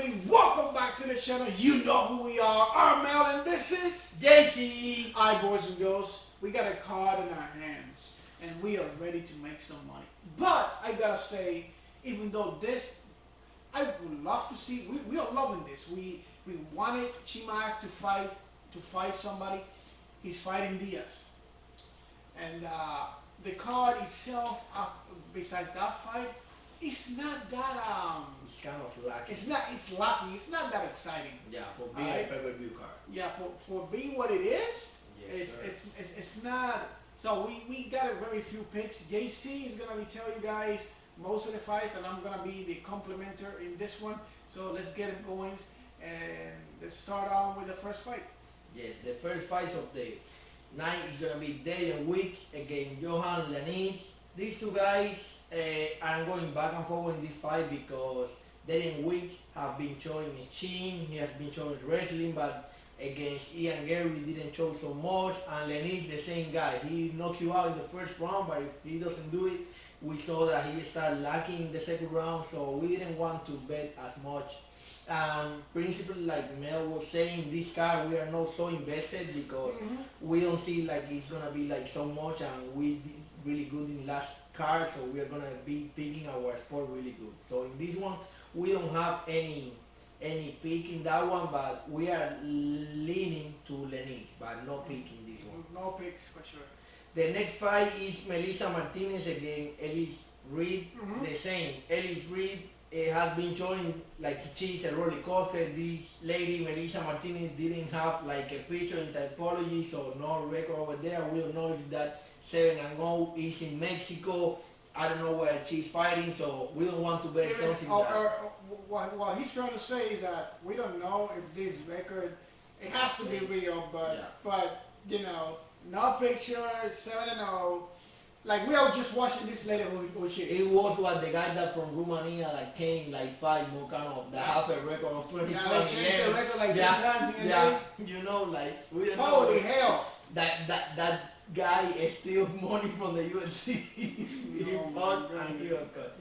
family, welcome back to the channel. You know who we are, Armel, and this is JC. Alright, boys and girls, we got a card in our hands and we are ready to make some money. But I gotta say, even though this, I would love to see, we are loving this. We wanted Chimaev to fight somebody. He's fighting Diaz. And the card itself, besides that fight, it's not that It's kind of lucky. it's lucky. It's not that exciting. Yeah, for being a pay-per-view card. Yeah, for being what it is, Yes, it's not. So we got a very few picks. JC is gonna be telling you guys most of the fights, and I'm gonna be the complementer in this one. So let's get it going, and let's start on with the first fight. Yes, the first fight of the night is gonna be Darian Wick against Johan Lanis. These two guys are going back and forth in this fight because Darian Wick have been showing his chin, he has been showing wrestling, but against Ian Gary he didn't show so much. And Lanis the same guy. He knocked you out in the first round, but if he doesn't do it, we saw that he started lacking in the second round, so we didn't want to bet as much. Principally, like Mel was saying, this card we are not so invested because we don't see like it's gonna be like so much, and we did really good in last card, so we are gonna be picking our sport really good. So in this one, we don't have any pick in that one, but we are leaning to Lenis, but no pick in this one. No picks for sure. The next fight is Melissa Martinez against Ellis Reed. The same. Ellis Reed has been showing like she's a roller coaster. This lady, Melissa Martinez, didn't have like a picture in typology, so no record over there. We don't know if that 7-0 is in Mexico. I don't know where she's fighting, so we don't want to bet something. What he's trying to say is that we don't know if this record, it has to be real, but you know, no picture, 7-0. Like we are just watching this lady who she is. It was what the guy that from Romania like came like 5 more kind of that have a record of 2020. Yeah, they changed the record like 3 times in a day. You know, like we don't Holy know. hell! That guy steals money from the UFC. He Oh fought my and he God. got cut.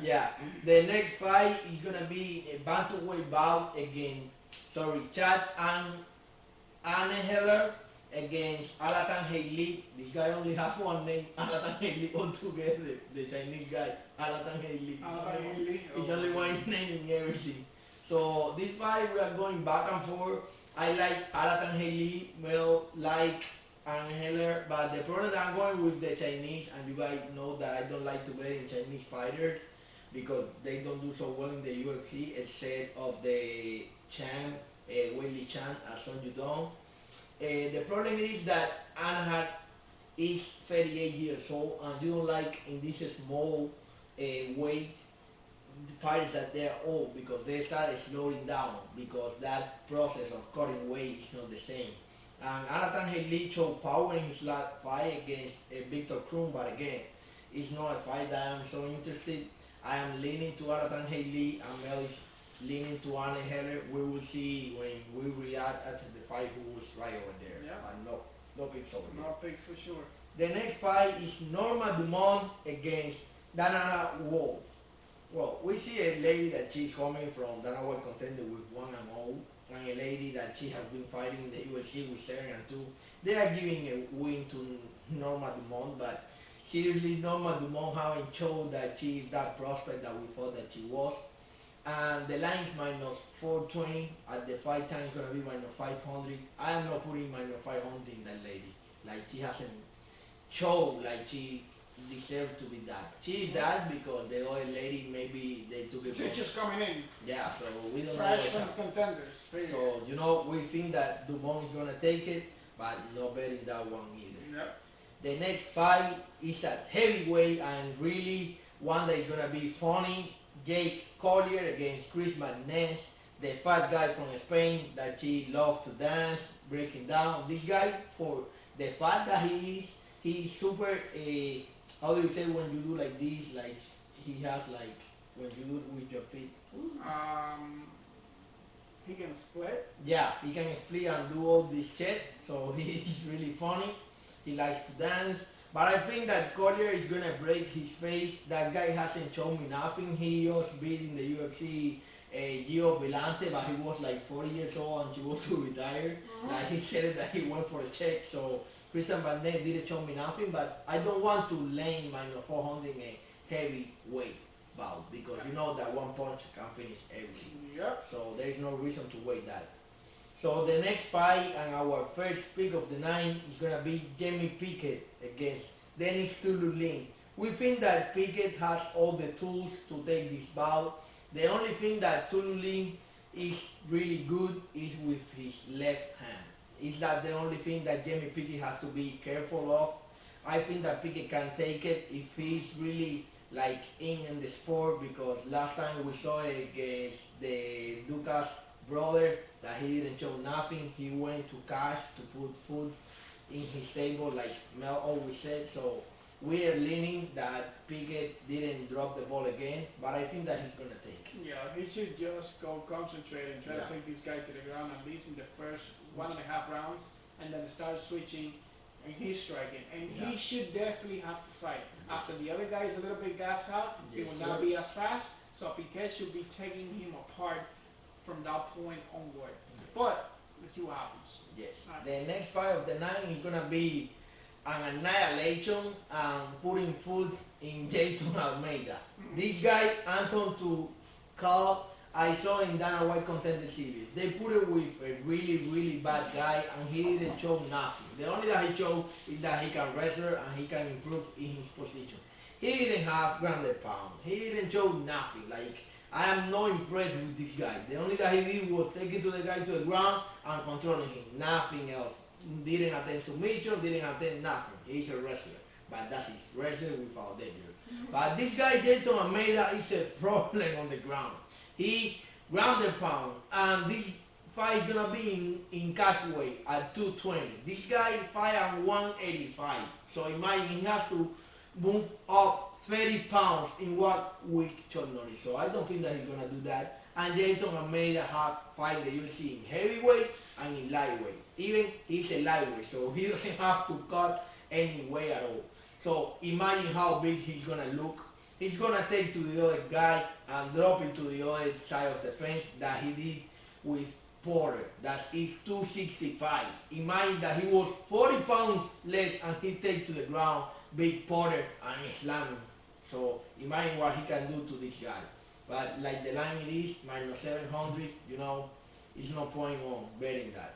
Yeah. The next fight is gonna be a bantamweight bout against Chad Anneheller against Alatan Hailey. This guy only has one name, Alatan Hailey altogether. The Chinese guy, Alatan Hailey. It's only one name in everything. So this fight we are going back and forth. I like Alatan Hailey, Mel like Anneheller, but the problem that I'm going with the Chinese, and you guys know that I don't like to bet in Chinese fighters because they don't do so well in the UFC, except of the Chan, Weili Chan, Son Yudong. The problem is that Anahar is 38 years old, and you don't like in this small weight fighters that they're old because they start slowing down because that process of cutting weight is not the same. And Alatan Hailey showed power in his last fight against Victor Krum, but again, it's not a fight that I'm so interested. I am leaning to Alatan Hailey, and Mel is leaning to Anne Heller. We will see when we react after the fight who was right over there. Yeah. But no picks over there. No picks for sure. The next fight is Norma Dumont against Dana Wolf. Well, we see a lady that she's coming from Dana Wolf contender with 1-0, and a lady that she has been fighting in the UFC with 7-2. They are giving a win to Norma Dumont, but seriously, Norma Dumont haven't shown that she is that prospect that we thought that she was. And the line is -420. At the fight time is gonna be -500. I am not putting -500 in that lady. Like she hasn't shown like she deserves to be that. She is that because the other lady maybe they took it. She's just coming in. Yeah, so we don't Fresh know. from contenders. Period. So you know we think that Dumont is gonna take it, but no betting that one either. Yep. The next fight is at heavyweight and really one that is gonna be funny. Jake Collier against Chris Madness, the fat guy from Spain that she loves to dance, breaking down. This guy, for the fact that he's super, how do you say when you do like this, like he has like, when you do it with your feet. He can split. Yeah, he can split and do all this shit, so he's really funny. He likes to dance. But I think that Collier is gonna break his face. That guy hasn't shown me nothing. He just beat in the UFC Gio Vilante, but he was like 40 years old and he was to retire. Like he said that he went for a check. So Christian Barnett didn't show me nothing, but I don't want to lane minus 400 a heavyweight bout because you know that one punch can finish everything. Yep. So there is no reason to wait that. So the next fight and our first pick of the night is gonna be Jamie Pickett against Dennis Tululin. We think that Pickett has all the tools to take this bout. The only thing that Tululin is really good is with his left hand. Is that the only thing that Jamie Pickett has to be careful of? I think that Pickett can take it if he's really like in the sport, because last time we saw it against the Dukas brother that he didn't show nothing. He went to cash to put food in his table like Mel always said. So we are leaning that Pickett didn't drop the ball again, but I think that he's gonna take. Yeah, he should just go concentrate and try to take this guy to the ground at least in the first 1.5 rounds, and then start switching and he's striking. And he should definitely have to fight. After the other guy is a little bit gassed out, he will not be as fast, so Piquet should be taking him apart from that point onward. But let's see what happens. Yes. The next fight of the night is gonna be an annihilation and putting food in Jason Almeida. This guy, Anton to call, I saw in Dana White Contender Series. They put it with a really, really bad guy and he didn't show nothing. The only that he showed is that he can wrestle and he can improve in his position. He didn't have grounded pound. He didn't show nothing. Like, I am not impressed with this guy. The only that he did was taking to the guy to the ground and controlling him. Nothing else. Didn't attend submission, didn't attend nothing. He's a wrestler. But that's his wrestler without danger. But this guy, Jason Almeida, is a problem on the ground. He grounded pound, and this fight is gonna be in cash weight at 220. This guy fight at 185. So imagine he has to move up 30 pounds in 1 week short notice. So I don't think that he's gonna do that. And Jason Almeida have fight the UFC in heavyweight and in lightweight. Even he's a lightweight, so he doesn't have to cut any weight at all. So imagine how big he's gonna look. He's gonna take to the other guy and drop it to the other side of the fence that he did with Porter. That is 265. Imagine that he was 40 pounds less and he take to the ground big Porter and slam him. So imagine what he can do to this guy. But like the line it is, minus 700, you know, it's no point on betting that.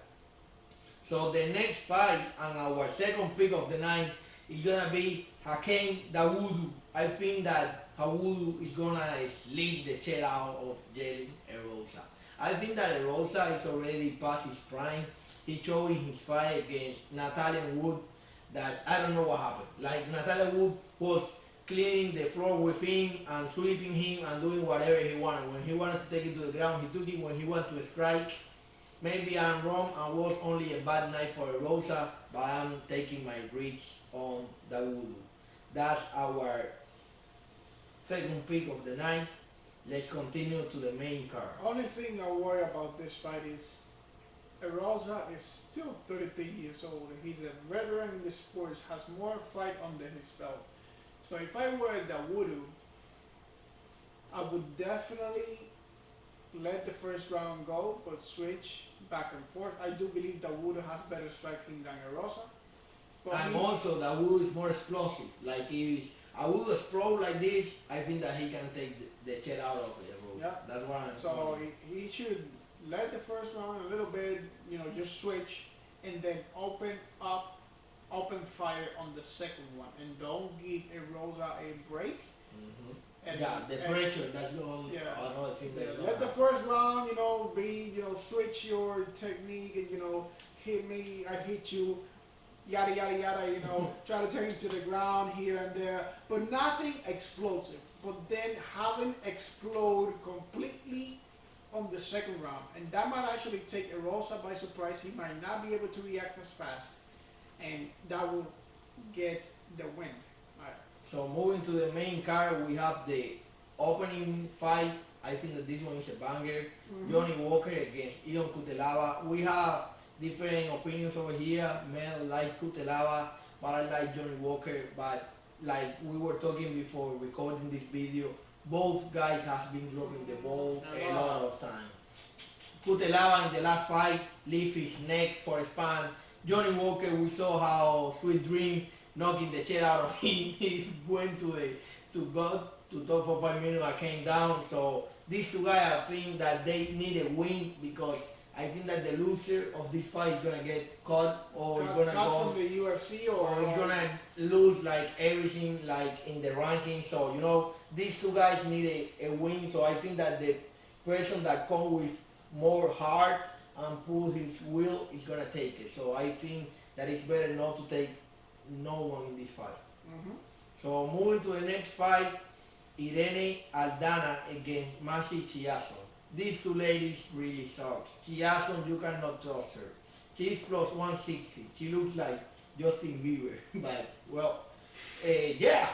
So the next fight and our second pick of the night is gonna be Hakeem Dawodu. I think that Dawodu is gonna sleep the shit out of Jalen Erosa. I think that Erosa is already past his prime. He showed in his fight against Natalia Wood that I don't know what happened. Like Natalia Wood was cleaning the floor with him and sweeping him and doing whatever he wanted. When he wanted to take it to the ground, he took it. When he wanted to strike, maybe I'm wrong and was only a bad night for Erosa, but I'm taking my risks on Dawodu. That's our second pick of the night. Let's continue to the main card. Only thing I worry about this fight is Erosa is still 33 years old. He's a veteran in the sport, has more fight under his belt. So if I were Dawodu, I would definitely let the first round go, but switch back and forth. I do believe Dawodu has better striking than Erosa. And also Dawodu is more explosive. Like if Dawodu explode like this, I think that he can take the shit out of it. Yeah. That's what I'm So he should let the first round a little bit, you know, just switch and then open fire on the second one, and don't give Erosa a break. And, yeah, the pressure, that's the only another thing that let the first round, you know, be, you know, switch your technique and, you know, hit me, I hit you, yada yada yada, you know, try to take it to the ground here and there, but nothing explosive. But then have him explode completely on the second round, and that might actually take Erosa by surprise. He might not be able to react as fast, and that will get the win. So moving to the main card, we have the opening fight. I think that this one is a banger. Johnny Walker against Ion Cutelaba. We have different opinions over here. Mel like Cutelaba, but I like Johnny Walker. But like we were talking before recording this video, both guys has been dropping the ball a lot of time. Cutelaba in the last fight leave his neck for a span. Johnny Walker, we saw how Sweet Dream knocking the shit out of him. He went to God to talk for 5 minutes. I came down. So these two guys, I think that they need a win because I think that the loser of this fight is gonna get caught or is gonna go from the UFC or he's gonna lose like everything like in the rankings. So these two guys need a win. So I think that the person that comes with more heart and put his will is gonna take it. So I think that it's better not to take no one in this fight. Mm-hmm. So moving to the next fight, Irene Aldana against Masi Chiasson. These two ladies really suck. Chiasson, you cannot trust her. She's plus 160. She looks like Justin Bieber. But well, yeah.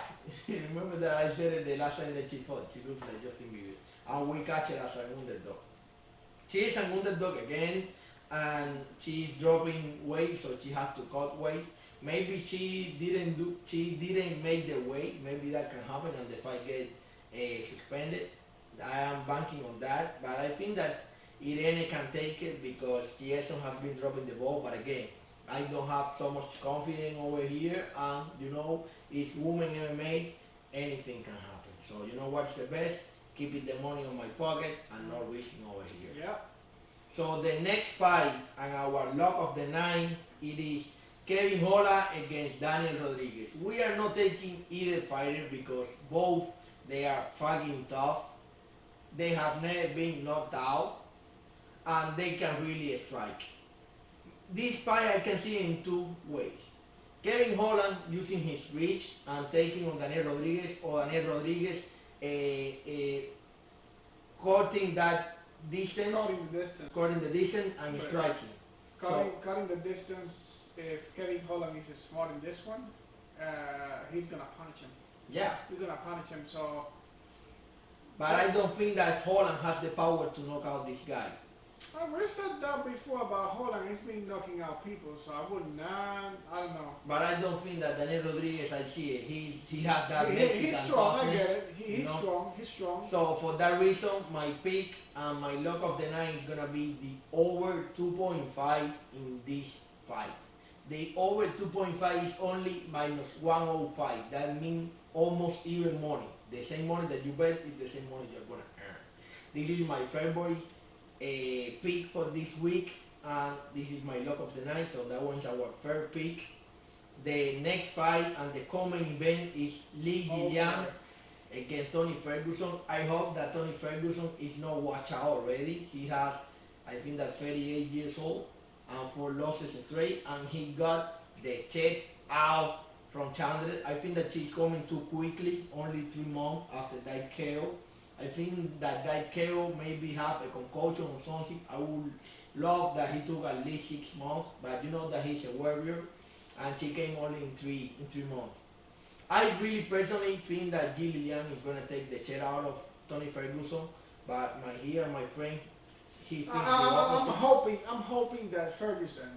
Remember that I said it the last time that she fought. She looks like Justin Bieber, and we catch her as an underdog. She is an underdog again, and she's dropping weight, so she has to cut weight. Maybe she didn't make the weight. Maybe that can happen, and the fight get suspended. I am banking on that, but I think that Irene can take it because Chiasson has been dropping the ball. But again, I don't have so much confidence over here, and it's women MMA. Anything can happen. So what's the best? Keeping the money on my pocket and not risking over here. Yeah. So the next fight and our lock of the night, it is Kevin Holland against Daniel Rodriguez. We are not taking either fighter because both they are fucking tough. They have never been knocked out and they can really strike. This fight I can see in two ways. Kevin Holland using his reach and taking on Daniel Rodriguez, or Daniel Rodriguez cutting that distance, cutting the distance and right. Striking. Cutting the distance. If Kevin Holland is smart in this one, he's gonna punish him. Yeah. He's gonna punish him. So. But I don't think that Holland has the power to knock out this guy. We said that before about Holland. He's been knocking out people, so I would not. I don't know. But I don't think that Daniel Rodriguez, I see it. He has that He's strong. I get it. He's strong. He's strong. So for that reason, my pick and my lock of the night is gonna be the over 2.5 in this fight. The over 2.5 is only minus 105. That means almost even money. The same money that you bet is the same money you're gonna earn. This is my favorite pick for this week, and this is my lock of the night. So that one's our third pick. The next fight and the common event is Lee Gillian against Tony Ferguson. I hope that Tony Ferguson is not watched out already. He has, I think, that 38 years old and 4 losses straight, and he got the check out from Chandler. I think that she's coming too quickly, only 3 months after that KO. I think that KO maybe have a concussion or something. I would love that he took at least 6 months, but you know that he's a warrior, and she came only in three months. I really personally think that Gillian is gonna take the shit out of Tony Ferguson, but my friend, he thinks the opposite. I'm hoping that Ferguson.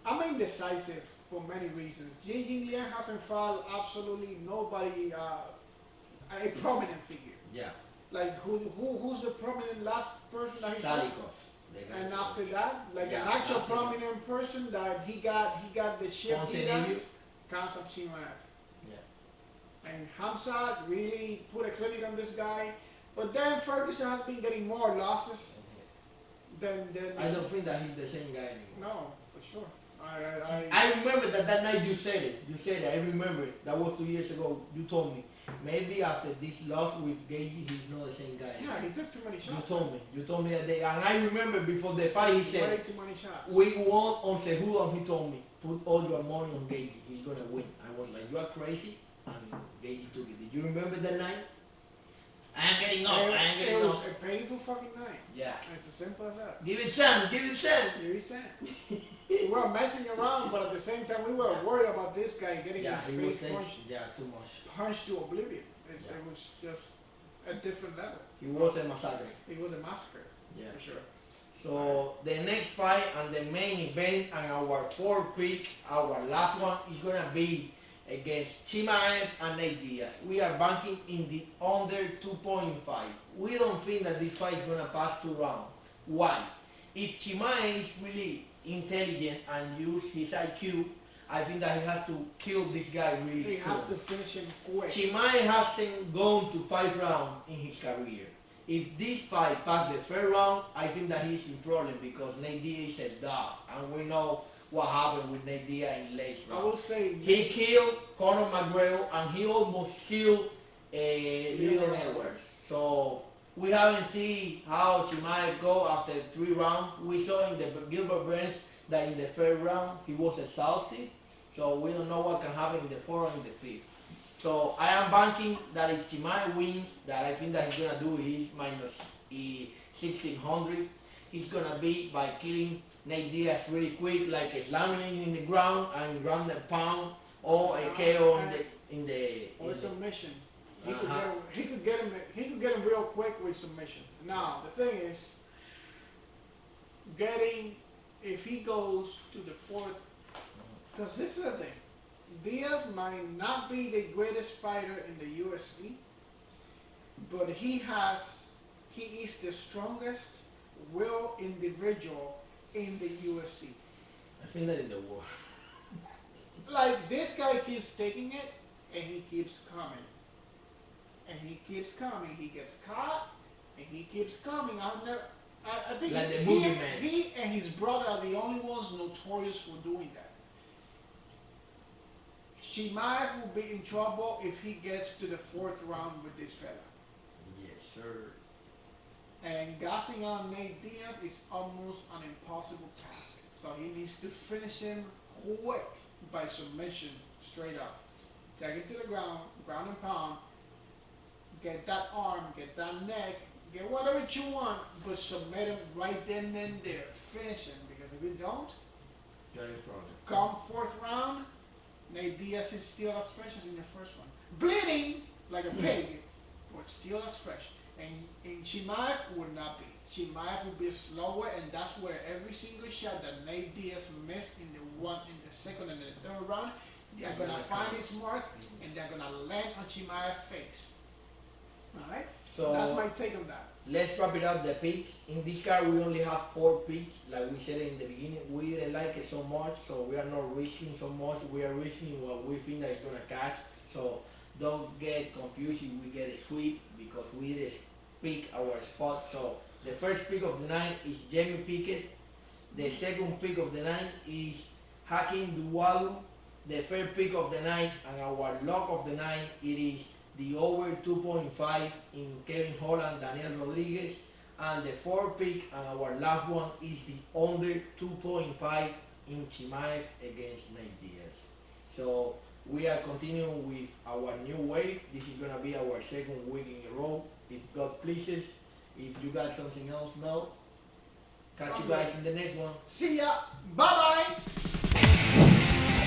I'm indecisive for many reasons. Gillian hasn't fought absolutely nobody, a prominent figure. Yeah. Like who's the prominent last person that he Salikov. fought? And after that, like an actual prominent person that he got the shit beat out. Khamzat Chimaev. Yeah. And Khamzat really put a clinic on this guy, but then Ferguson has been getting more losses than. I don't think that he's the same guy anymore. No, for sure. I remember that night you said it. I remember it. That was 2 years ago. You told me. Maybe after this loss with Gagey, he's not the same guy. Yeah, he took too many shots. You told me that day. And I remember before the fight, he said, way too many shots. We won on Cejudo, and he told me, put all your money on Gagey. He's going to win. I was like, you are crazy. And Gagey took it. Did you remember that night? I am getting off. It was a painful fucking night. Yeah. It's as simple as that. Give it Sam. Give it Sam. We were messing around, but at the same time, we were worried about this guy getting his face punched. Yeah, too much. Punched to oblivion. It was just a different level. He was a massacre. It was a massacre. Yeah. For sure. So the next fight and the main event and our fourth pick, our last one is gonna be against Chimaev and Nate Diaz. We are banking in the under 2.5. We don't think that this fight is gonna pass 2 rounds. Why? If Chimaev is really intelligent and use his IQ, I think that he has to kill this guy really soon. He has to finish him quick. Chimaev hasn't gone to 5 rounds in his career. If this fight passed the 3rd round, I think that he's in problem because Nate Diaz is a dog, and we know what happened with Nate Diaz in last round. I will say He killed Conor McGregor and he almost killed Leon Edwards. So we haven't seen how Chimaev go after 3 rounds. We saw in the Gilbert Burns that in the 3rd round he was exhausted. So we don't know what can happen in the 4th and the 5th. So I am banking that if Chimaev wins, that I think that he's gonna do his minus 1600. He's gonna be by killing Nate Diaz really quick, like slamming him in the ground and ground and pound, or a KO in the or submission. He could get him real quick with submission. Now the thing is, if he goes to the 4th, because this is the thing, Diaz might not be the greatest fighter in the UFC, but he is the strongest will individual in the UFC. I think that in the war. Like, this guy keeps taking it, and he keeps coming. And he keeps coming. He gets caught, and he keeps coming. I think like he and his brother are the only ones notorious for doing that. Chimaev will be in trouble if he gets to the 4th round with this fella. Yes, sir. And gassing on Nate Diaz is almost an impossible task. So he needs to finish him quick by submission, straight up. Take him to the ground, ground and pound, get that arm, get that neck, get whatever you want, but submit him right then and there. Finish him, because if you don't, You're in problem. come 4th round, Nate Diaz is still as fresh as in the 1st one. Bleeding like a pig, but still as fresh. And Chimaev would not be. Chimaev would be slower, and that's where every single shot that Nate Diaz missed in the 2nd and the 3rd round, they're gonna find his mark, and they're gonna land on Chimaev's face. Alright? So that's my take on that. Let's wrap it up, the picks. In this card we only have 4 picks, like we said in the beginning. We didn't like it so much, so we are not risking so much. We are risking what we think that it's gonna catch. So don't get confused if we get a sweep, because we didn't pick our spot. So the first pick of the night is Jamie Pickett. The second pick of the night is Hakeem Duwadu. The third pick of the night and our lock of the night, it is the over 2.5 in Kevin Holland, Daniel Rodriguez. And the fourth pick and our last one is the under 2.5 in Chimaev against Nate Diaz. So we are continuing with our new wave. This is gonna be our 2nd week in a row, if God pleases. If you got something else, Mel, catch you guys in the next one. See ya. Bye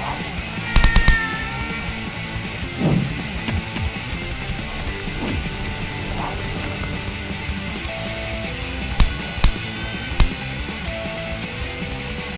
bye.